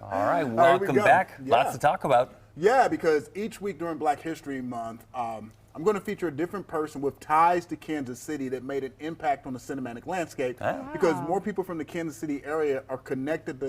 All right, welcome back. Yeah. Lots to talk about. Yeah, because each week during Black History Month, I'm going to feature a different person with ties to Kansas City that made an impact on the cinematic landscape. Because more people from the Kansas City area are connected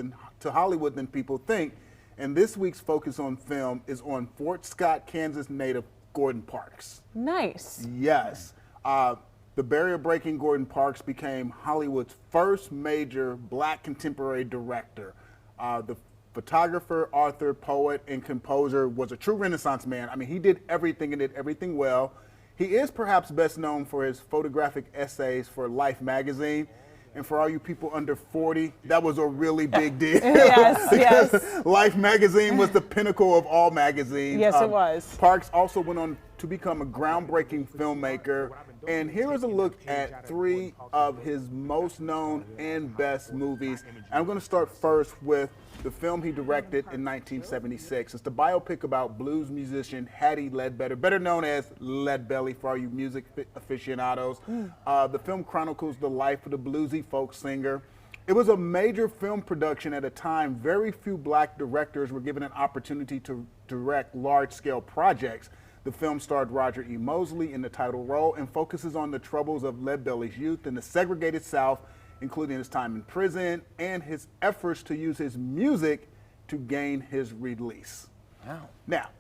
to Hollywood than people think. And this week's focus on film is on Fort Scott, Kansas native Gordon Parks. Nice. Yes. The barrier-breaking Gordon Parks became Hollywood's first major black contemporary director. The photographer, author, poet, and composer was a true Renaissance man. I mean, he did everything and did everything well. He is perhaps best known for his photographic essays for Life magazine. And for all you people under 40, that was a really big deal. Yes, because Life magazine was the pinnacle of all magazines. Yes, it was. Parks also went on to become a groundbreaking filmmaker. And here is a look at 3 of his most known and best movies. I'm going to start first with the film he directed in 1976. It's the biopic about blues musician Hattie Ledbetter, better known as Leadbelly for all you music aficionados. The film chronicles the life of the bluesy folk singer. It was a major film production at a time very few black directors were given an opportunity to direct large-scale projects. The film starred Roger E. Mosley in the title role and focuses on the troubles of Leadbelly's youth in the segregated South, including his time in prison and his efforts to use his music to gain his release. Wow. Now,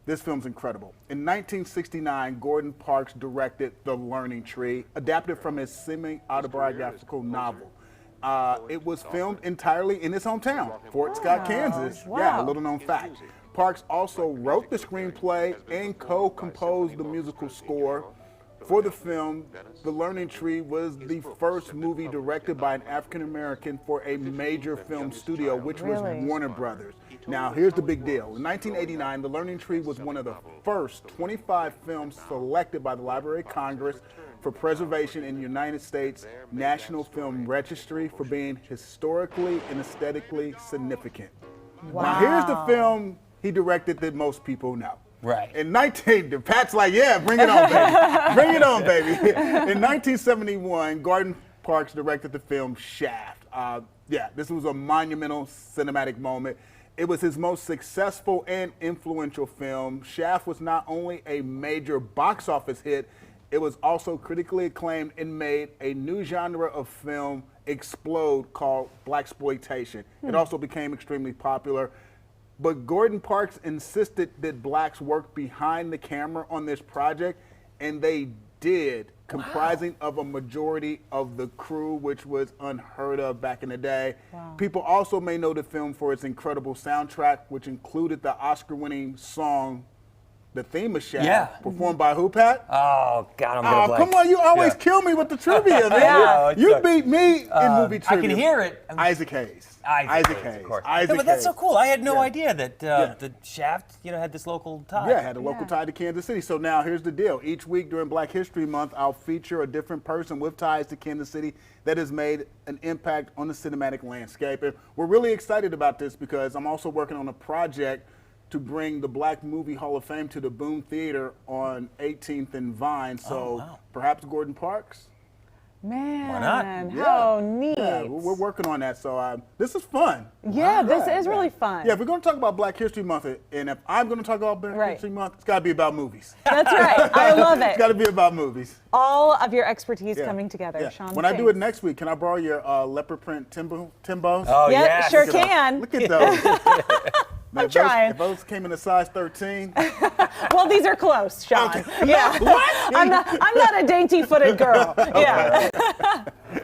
this film's incredible. In 1969, Gordon Parks directed The Learning Tree, adapted from his semi-autobiographical novel. It was filmed entirely in his hometown, Fort Scott, Kansas. Wow. Yeah, a little known fact. Parks also wrote the screenplay and co-composed the musical score. For the film, The Learning Tree was the first movie directed by an African American for a major film studio, which was Warner Brothers. Now, here's the big deal. In 1989, The Learning Tree was one of the first 25 films selected by the Library of Congress for preservation in the United States National Film Registry for being historically and aesthetically significant. Wow. Now, here's the film he directed that most people know. Right. In Pat's like, yeah, bring it on, baby. Bring it on, baby. In 1971, Gordon Parks directed the film Shaft. This was a monumental cinematic moment. It was his most successful and influential film. Shaft was not only a major box office hit, it was also critically acclaimed and made a new genre of film explode called blaxploitation. It also became extremely popular. But Gordon Parks insisted that blacks work behind the camera on this project, and they did, comprising of a majority of the crew, which was unheard of back in the day. Wow. People also may know the film for its incredible soundtrack, which included the Oscar-winning song, The Theme of Shaft, performed by who, Pat? Oh, God, I'm going to blank. Come on, you always kill me with the trivia, man. Yeah. You beat me in movie trivia. I can hear it. Isaac Hayes. Isaac Hayes, of course. Isaac But that's so Hayes. cool. I had no idea that the Shaft, had this local tie. Yeah, had a local tie to Kansas City. So now here's the deal. Each week during Black History Month, I'll feature a different person with ties to Kansas City that has made an impact on the cinematic landscape. And we're really excited about this because I'm also working on a project to bring the Black Movie Hall of Fame to the Boone Theater on 18th and Vine. So perhaps Gordon Parks? Man, Why not? how neat. Yeah, we're working on that. So this is fun. Yeah, this is really fun. Yeah, if we're going to talk about Black History Month, and if I'm going to talk about Black History Month, it's got to be about movies. That's right. I love It's it. got to be about movies. All of your expertise coming together, Yeah. Sean. When I do it next week, can I borrow your leopard print Timbos? Oh, Yeah, yeah. sure Look at can. Look at those. Man, I'm trying. If those came in a size 13. Well, these are close, Sean. Okay. Yeah. What? I'm not a dainty-footed girl. Yeah.